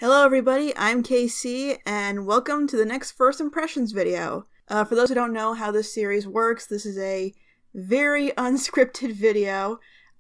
Hello everybody, I'm KC, and welcome to the next First Impressions video. For those who don't know how this series works, this is a very unscripted video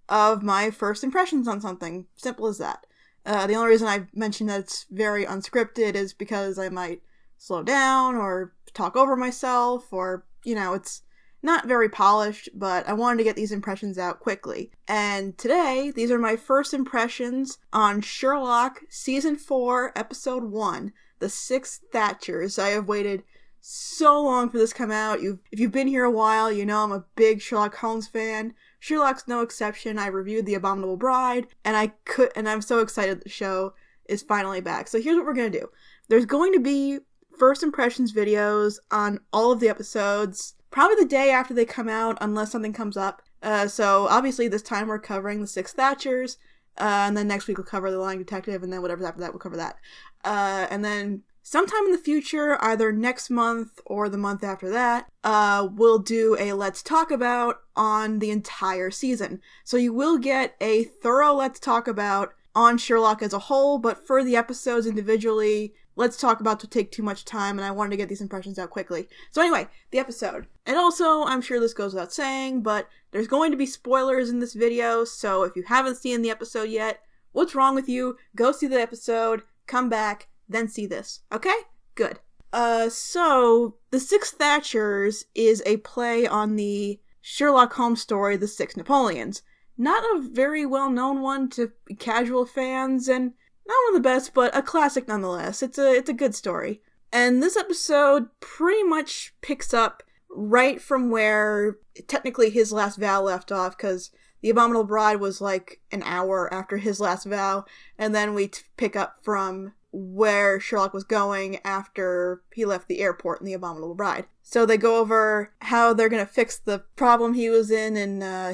of my first impressions on something. Simple as that. The only reason I mentioned that it's very unscripted is because I might slow down or talk over myself, or, it's not very polished, but I wanted to get these impressions out quickly. And today, these are my first impressions on Sherlock Season 4, Episode 1, The Six Thatchers. I have waited so long for this to come out. If you've been here a while, you know I'm a big Sherlock Holmes fan. Sherlock's no exception. I reviewed The Abominable Bride, and I'm so excited the show is finally back. So here's what we're gonna do. There's going to be first impressions videos on all of the episodes, probably the day after they come out, unless something comes up. So obviously this time we're covering the Six Thatchers, and then next week we'll cover the Lying Detective, and then whatever's after that, we'll cover that. And then sometime in the future, either next month or the month after that, we'll do a Let's Talk About on the entire season. So you will get a thorough Let's Talk About on Sherlock as a whole, but for the episodes individually, Let's Talk About to take too much time, and I wanted to get these impressions out quickly. So anyway, the episode. And also, I'm sure this goes without saying, but there's going to be spoilers in this video, so if you haven't seen the episode yet, what's wrong with you? Go see the episode, come back, then see this. Okay? Good. So, The Six Thatchers is a play on the Sherlock Holmes story, The Six Napoleons. Not a very well-known one to casual fans, and not one of the best, but a classic nonetheless. It's a good story. And this episode pretty much picks up right from where technically his last vow left off, because The Abominable Bride was like an hour after his last vow, and then we pick up from where Sherlock was going after he left the airport in The Abominable Bride. So they go over how they're going to fix the problem he was in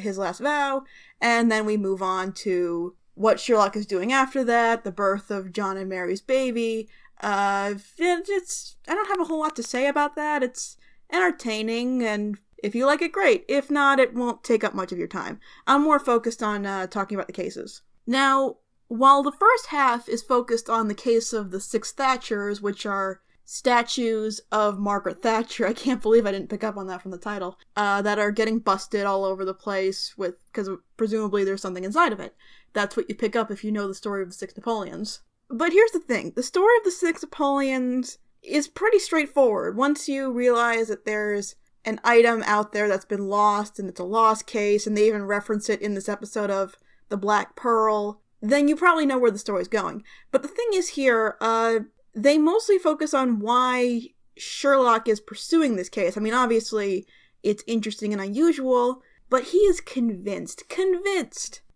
his last vow, and then we move on to what Sherlock is doing after that, the birth of John and Mary's baby. I don't have a whole lot to say about that. It's entertaining, and if you like it, great. If not, it won't take up much of your time. I'm more focused on talking about the cases. Now, while the first half is focused on the case of the Six Thatchers, which are statues of Margaret Thatcher — I can't believe I didn't pick up on that from the title — that are getting busted all over the place because presumably there's something inside of it. That's what you pick up if you know the story of the Six Napoleons. But here's the thing. The story of the Six Napoleons is pretty straightforward. Once you realize that there's an item out there that's been lost and it's a lost case, and they even reference it in this episode of The Black Pearl, then you probably know where the story's going. But the thing is here, they mostly focus on why Sherlock is pursuing this case. I mean, obviously, it's interesting and unusual, but he is convinced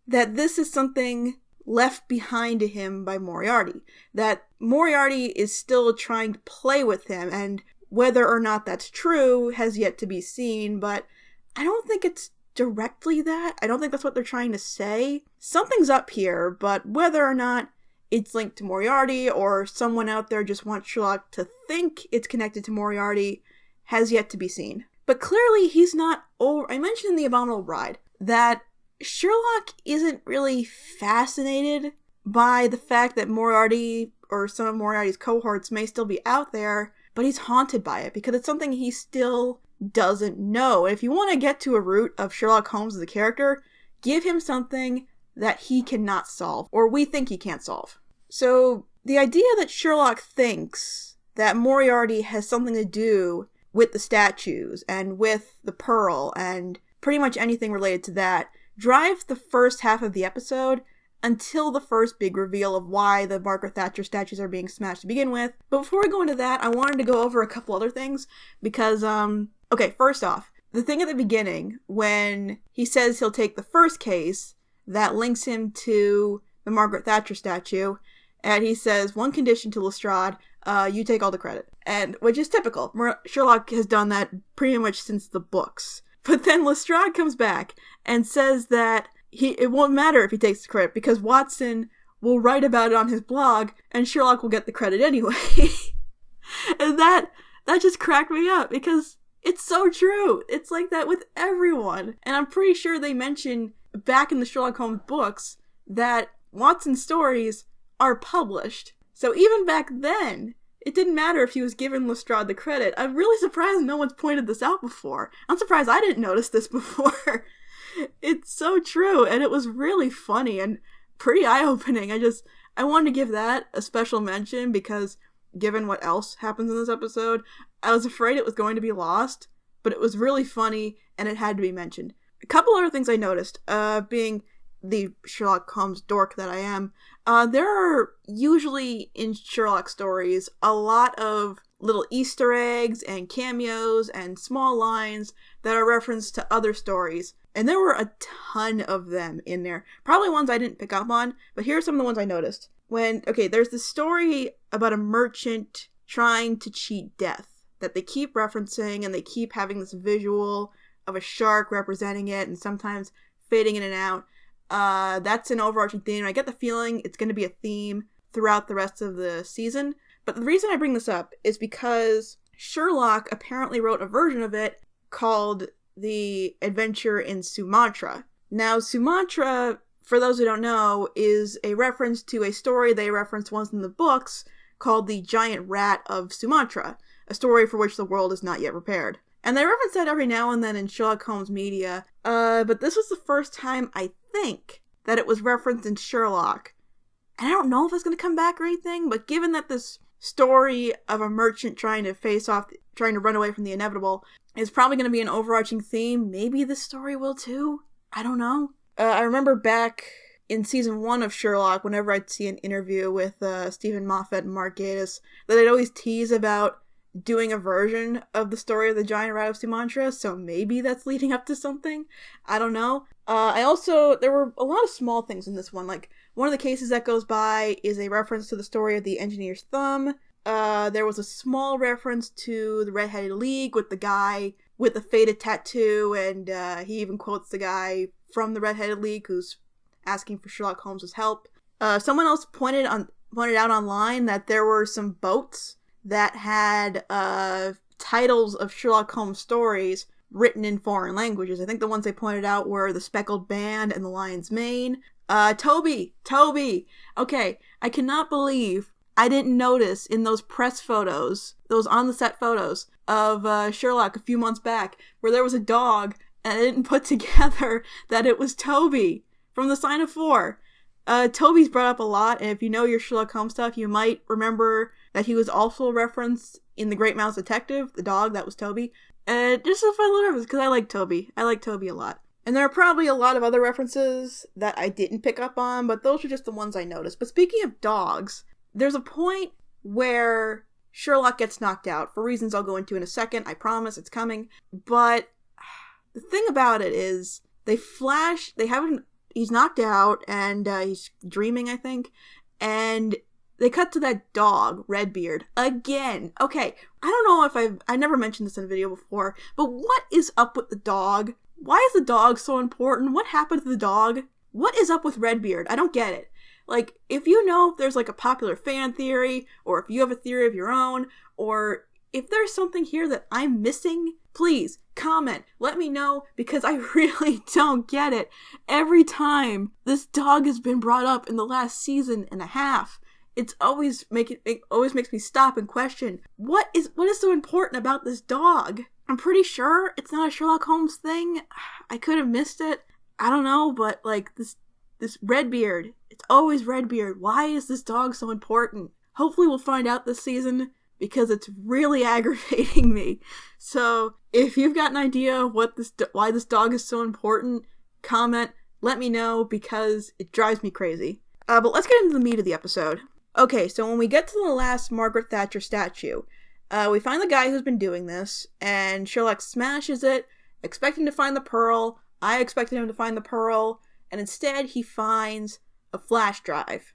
that this is something left behind to him by Moriarty. That Moriarty is still trying to play with him, and whether or not that's true has yet to be seen, but I don't think it's directly that. I don't think that's what they're trying to say. Something's up here, but whether or not it's linked to Moriarty or someone out there just wants Sherlock to think it's connected to Moriarty has yet to be seen. But clearly he's not I mentioned in The Abominable Bride that Sherlock isn't really fascinated by the fact that Moriarty or some of Moriarty's cohorts may still be out there, but he's haunted by it because it's something he still doesn't know. If you want to get to a root of Sherlock Holmes as a character, give him something that he cannot solve, or we think he can't solve. So the idea that Sherlock thinks that Moriarty has something to do with the statues and with the Pearl and pretty much anything related to that drive the first half of the episode until the first big reveal of why the Margaret Thatcher statues are being smashed to begin with. But before we go into that, I wanted to go over a couple other things because, okay, first off, the thing at the beginning when he says he'll take the first case that links him to the Margaret Thatcher statue, and he says, one condition to Lestrade, you take all the credit. And, which is typical. Sherlock has done that pretty much since the books. But then Lestrade comes back and says that it won't matter if he takes the credit because Watson will write about it on his blog and Sherlock will get the credit anyway. And that just cracked me up because it's so true. It's like that with everyone. And I'm pretty sure they mention back in the Sherlock Holmes books that Watson's stories are published. So even back then, it didn't matter if he was giving Lestrade the credit. I'm really surprised no one's pointed this out before. I'm surprised I didn't notice this before. It's so true, and it was really funny and pretty eye-opening. I wanted to give that a special mention because given what else happens in this episode, I was afraid it was going to be lost, but it was really funny and it had to be mentioned. A couple other things I noticed, being the Sherlock Holmes dork that I am, there are usually in Sherlock stories a lot of little Easter eggs and cameos and small lines that are referenced to other stories. And there were a ton of them in there. Probably ones I didn't pick up on, but here are some of the ones I noticed. There's this story about a merchant trying to cheat death that they keep referencing, and they keep having this visual of a shark representing it and sometimes fading in and out. That's an overarching theme, and I get the feeling it's going to be a theme throughout the rest of the season. But the reason I bring this up is because Sherlock apparently wrote a version of it called The Adventure in Sumatra. Now, Sumatra, for those who don't know, is a reference to a story they referenced once in the books called The Giant Rat of Sumatra, a story for which the world is not yet prepared. And they reference that every now and then in Sherlock Holmes media, but this was the first time, I think, that it was referenced in Sherlock. And I don't know if it's going to come back or anything, but given that this story of a merchant trying to run away from the inevitable is probably going to be an overarching theme, maybe this story will too? I don't know. I remember back in season 1 of Sherlock, whenever I'd see an interview with Stephen Moffat and Mark Gatiss, that I'd always tease about doing a version of the story of the Giant Rat of Sumatra, so maybe that's leading up to something. I don't know. There were a lot of small things in this one, like one of the cases that goes by is a reference to the story of the Engineer's Thumb. There was a small reference to the Red-Headed League with the guy with the faded tattoo, and he even quotes the guy from the Red-Headed League who's asking for Sherlock Holmes' help. Someone else pointed out online that there were some boats that had titles of Sherlock Holmes stories written in foreign languages. I think the ones they pointed out were The Speckled Band and The Lion's Mane. Toby! Okay, I cannot believe I didn't notice in those press photos, those on-the-set photos of Sherlock a few months back, where there was a dog, and I didn't put together that it was Toby from The Sign of Four. Toby's brought up a lot, and if you know your Sherlock Holmes stuff, you might remember that he was also referenced in The Great Mouse Detective, the dog, that was Toby. Just a fun little reference, because I like Toby. I like Toby a lot. And there are probably a lot of other references that I didn't pick up on, but those are just the ones I noticed. But speaking of dogs, there's a point where Sherlock gets knocked out, for reasons I'll go into in a second, I promise, it's coming. But the thing about it is, he's knocked out, and he's dreaming, I think, and they cut to that dog, Redbeard, again. Okay, I don't know if I never mentioned this in a video before, but what is up with the dog? Why is the dog so important? What happened to the dog? What is up with Redbeard? I don't get it. Like, if you know if there's like a popular fan theory, or if you have a theory of your own, or if there's something here that I'm missing, please comment. Let me know, because I really don't get it. Every time this dog has been brought up in the last season and a half, it always makes me stop and question, what is so important about this dog? I'm pretty sure it's not a Sherlock Holmes thing. I could have missed it. I don't know, but like this Redbeard, it's always Redbeard. Why is this dog so important? Hopefully we'll find out this season, because it's really aggravating me. So if you've got an idea of why this dog is so important, comment, let me know, because it drives me crazy. But let's get into the meat of the episode. Okay, so when we get to the last Margaret Thatcher statue, we find the guy who's been doing this, and Sherlock smashes it, expecting to find the pearl. I expected him to find the pearl, and instead he finds a flash drive.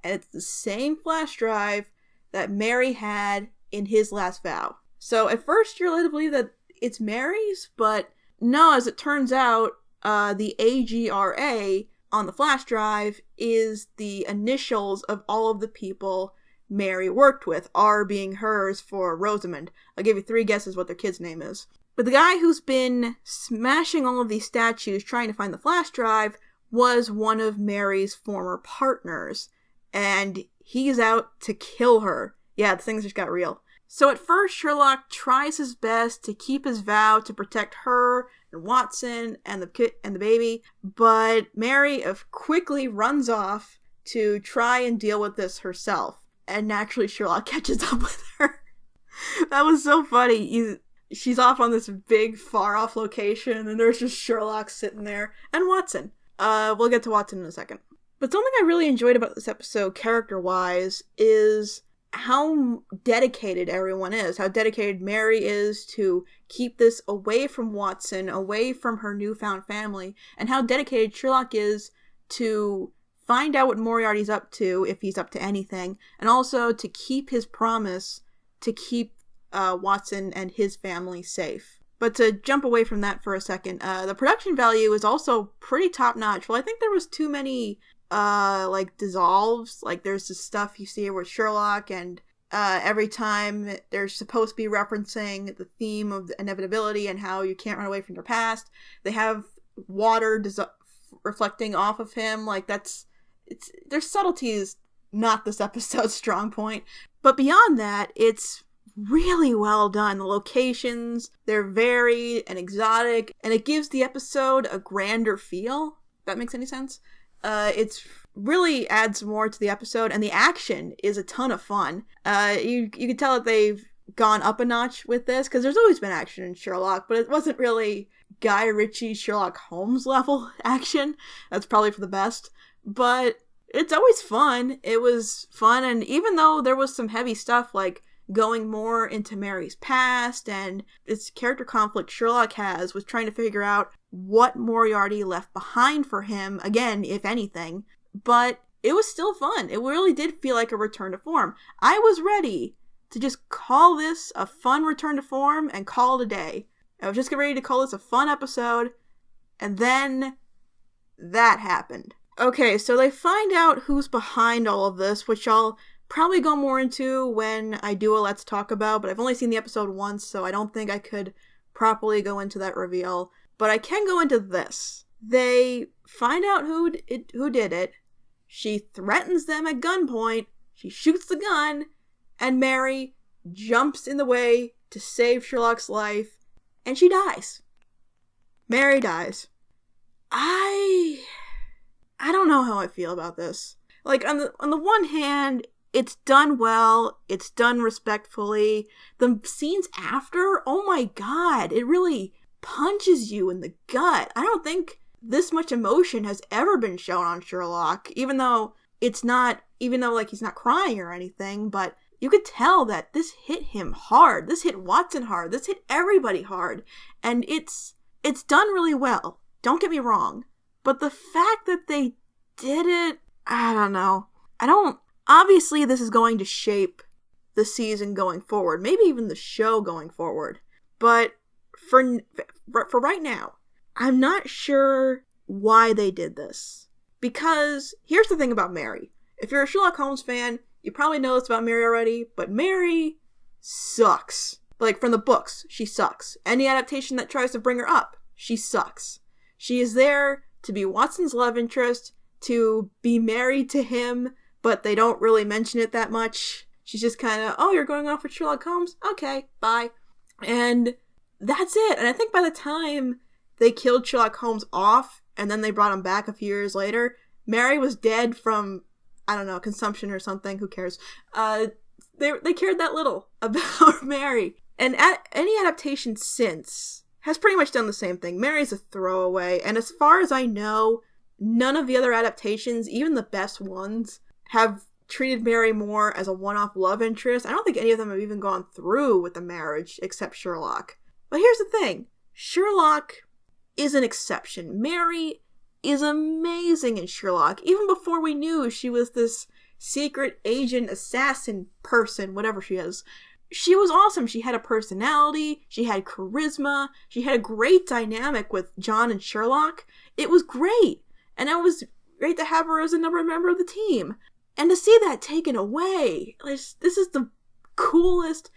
And it's the same flash drive that Mary had in his last vow. So at first you're led to believe that it's Mary's, but no, as it turns out, the AGRA on the flash drive is the initials of all of the people Mary worked with, R being hers for Rosamond. I'll give you 3 guesses what their kid's name is. But the guy who's been smashing all of these statues trying to find the flash drive was one of Mary's former partners. And he's out to kill her. Yeah, things just got real. So at first, Sherlock tries his best to keep his vow to protect her and Watson and the kid and the baby, but Mary quickly runs off to try and deal with this herself. And naturally, Sherlock catches up with her. That was so funny. She's off on this big, far-off location, and there's just Sherlock sitting there, and Watson. We'll get to Watson in a second. But something I really enjoyed about this episode, character-wise, is how dedicated everyone is. How dedicated Mary is to keep this away from Watson, away from her newfound family, and how dedicated Sherlock is to find out what Moriarty's up to, if he's up to anything, and also to keep his promise to keep Watson and his family safe. But to jump away from that for a second, the production value is also pretty top-notch. Well, I think there was too many, dissolves. Like, there's this stuff you see with Sherlock, and every time they're supposed to be referencing the theme of the inevitability and how you can't run away from your past. They have water reflecting off of him. Like, there's subtleties, not this episode's strong point. But beyond that, it's really well done. The locations, they're varied and exotic, and it gives the episode a grander feel. If that makes any sense? It's really adds more to the episode, and the action is a ton of fun. You can tell that they've gone up a notch with this, because there's always been action in Sherlock, but it wasn't really Guy Ritchie Sherlock Holmes level action. That's probably for the best. But it's always fun. It was fun, and even though there was some heavy stuff like going more into Mary's past and this character conflict Sherlock has with trying to figure out what Moriarty left behind for him, again, if anything, but it was still fun. It really did feel like a return to form. I was ready to just call this a fun return to form and call it a day. I was just ready to call this a fun episode, and then that happened. Okay, so they find out who's behind all of this, which I'll probably go more into when I do a Let's Talk About, but I've only seen the episode once, so I don't think I could properly go into that reveal. But I can go into this. They find out who did it. She threatens them at gunpoint. She shoots the gun, and Mary jumps in the way to save Sherlock's life, and she dies. Mary dies. I don't know how I feel about this. Like, on the one hand, it's done well, it's done respectfully. The scenes after, oh my god, it really punches you in the gut. I don't think this much emotion has ever been shown on Sherlock, even though he's not crying or anything, but you could tell that this hit him hard. This hit Watson hard. This hit everybody hard. And it's done really well. Don't get me wrong. But the fact that they did it, I don't know. Obviously, this is going to shape the season going forward. Maybe even the show going forward. But for right now, I'm not sure why they did this. Because here's the thing about Mary. If you're a Sherlock Holmes fan, you probably know this about Mary already, but Mary sucks. Like, from the books, she sucks. Any adaptation that tries to bring her up, she sucks. She is there to be Watson's love interest, to be married to him, but they don't really mention it that much. She's just kind of, oh, you're going off with Sherlock Holmes? Okay, bye. And that's it. And I think by the time they killed Sherlock Holmes off, and then they brought him back a few years later, Mary was dead from, I don't know, consumption or something. Who cares? They cared that little about Mary. And any adaptation since has pretty much done the same thing. Mary's a throwaway. And as far as I know, none of the other adaptations, even the best ones, have treated Mary more as a one-off love interest. I don't think any of them have even gone through with the marriage, except Sherlock. But here's the thing. Sherlock is an exception. Mary is amazing in Sherlock. Even before we knew she was this secret agent, assassin person, whatever she is. She was awesome. She had a personality. She had charisma. She had a great dynamic with John and Sherlock. It was great. And it was great to have her as a member of the team. And to see that taken away, this is the coolest,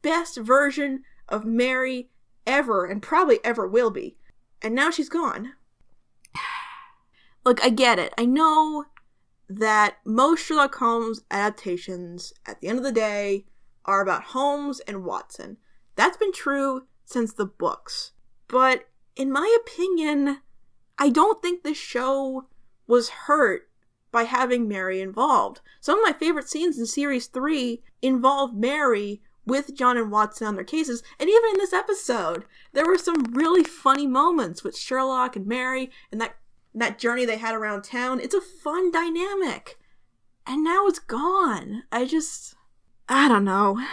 best version of Mary ever, and probably ever will be. And now she's gone. Look, I get it. I know that most Sherlock Holmes adaptations, at the end of the day, are about Holmes and Watson. That's been true since the books. But in my opinion, I don't think this show was hurt by having Mary involved. Some of my favorite scenes in Series 3 involve Mary with John and Watson on their cases, and even in this episode, there were some really funny moments with Sherlock and Mary, and that journey they had around town. It's a fun dynamic. And now it's gone. I don't know.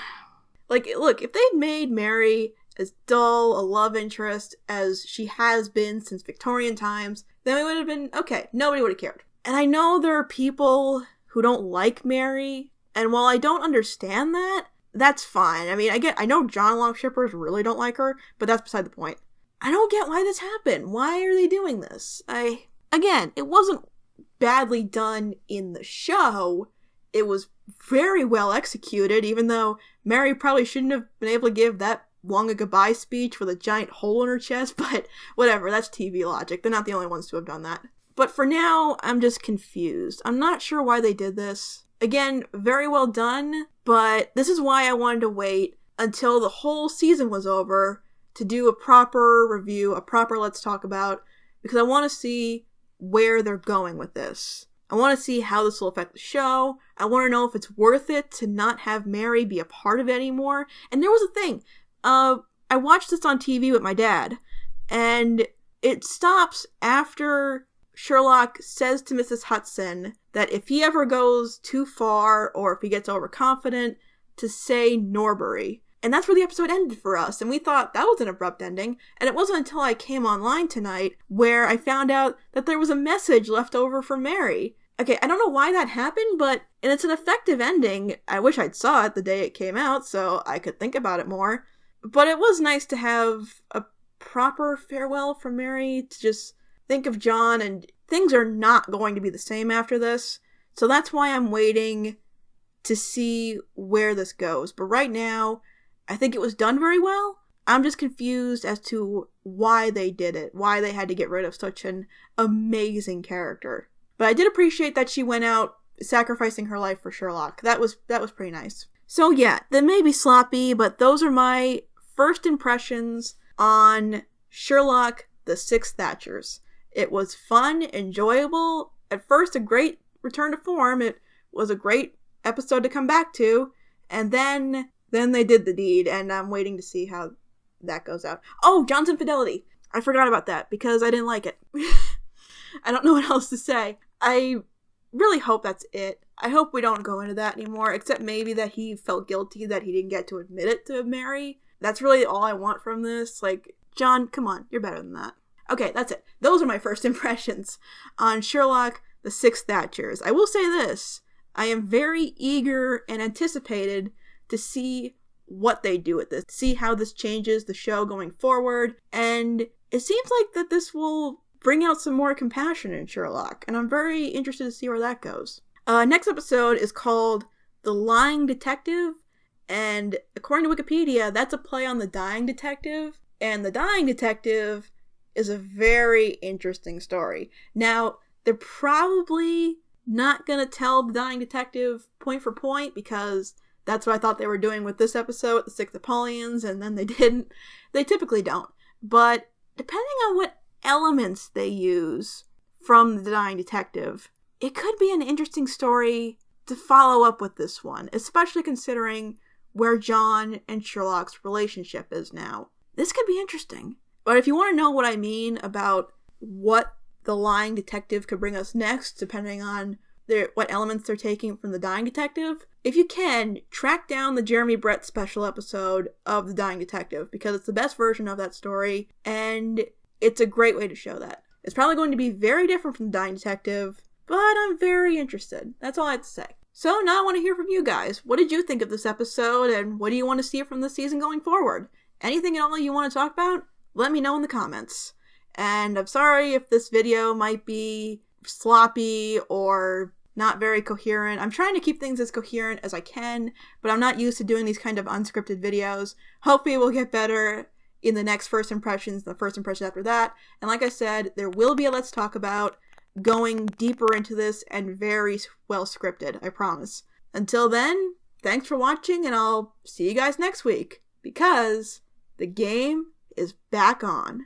Like, look, if they'd made Mary as dull a love interest as she has been since Victorian times, then we would have been, okay, nobody would have cared. And I know there are people who don't like Mary, and while I don't understand that, that's fine. I mean, I know John Long shippers really don't like her, but that's beside the point. I don't get why this happened. Why are they doing this? Again, it wasn't badly done in the show. It was very well executed, even though Mary probably shouldn't have been able to give that long a goodbye speech with a giant hole in her chest, but whatever, that's TV logic. They're not the only ones to have done that. But for now, I'm just confused. I'm not sure why they did this. Again, very well done, but this is why I wanted to wait until the whole season was over to do a proper review, a proper let's talk about, because I want to see where they're going with this. I want to see how this will affect the show. I want to know if it's worth it to not have Mary be a part of it anymore. And there was a thing. I watched this on TV with my dad, and it stops after Sherlock says to Mrs. Hudson that if he ever goes too far or if he gets overconfident, to say Norbury. And that's where the episode ended for us, and we thought that was an abrupt ending, and it wasn't until I came online tonight where I found out that there was a message left over for Mary. Okay, I don't know why that happened, and it's an effective ending. I wish I'd saw it the day it came out so I could think about it more. But it was nice to have a proper farewell from Mary, to just think of John, and things are not going to be the same after this. So that's why I'm waiting to see where this goes. But right now, I think it was done very well. I'm just confused as to why they did it, why they had to get rid of such an amazing character. But I did appreciate that she went out sacrificing her life for Sherlock. That was pretty nice. So yeah, they may be sloppy, but those are my first impressions on Sherlock, the Six Thatchers. It was fun, enjoyable. At first, a great return to form. It was a great episode to come back to. And then they did the deed, and I'm waiting to see how that goes out. Oh, John's infidelity. I forgot about that because I didn't like it. I don't know what else to say. I really hope that's it. I hope we don't go into that anymore, except maybe that he felt guilty that he didn't get to admit it to Mary. That's really all I want from this. Like, John, come on, you're better than that. Okay, that's it. Those are my first impressions on Sherlock, the Six Thatchers. I will say this. I am very eager and anticipated to see what they do with this, see how this changes the show going forward, and it seems like that this will bring out some more compassion in Sherlock, and I'm very interested to see where that goes. Next episode is called The Lying Detective, and according to Wikipedia, that's a play on The Dying Detective, and The Dying Detective is a very interesting story. Now, they're probably not gonna tell The Dying Detective point for point, because that's what I thought they were doing with this episode, the Six Napoleons, and then they didn't. They typically don't. But depending on what elements they use from The Dying Detective, it could be an interesting story to follow up with this one, especially considering where John and Sherlock's relationship is now. This could be interesting. But if you want to know what I mean about what The Lying Detective could bring us next, depending on what elements they're taking from The Dying Detective, if you can, track down the Jeremy Brett special episode of The Dying Detective, because it's the best version of that story, and it's a great way to show that. It's probably going to be very different from The Dying Detective, but I'm very interested. That's all I have to say. So now I want to hear from you guys. What did you think of this episode, and what do you want to see from this season going forward? Anything at all you want to talk about? Let me know in the comments. And I'm sorry if this video might be sloppy or not very coherent. I'm trying to keep things as coherent as I can, but I'm not used to doing these kind of unscripted videos. Hopefully we'll get better in the next first impressions, the first impression after that. And like I said, there will be a Let's Talk About. going deeper into this and very well scripted, I promise. Until then, thanks for watching, and I'll see you guys next week, because the game is back on.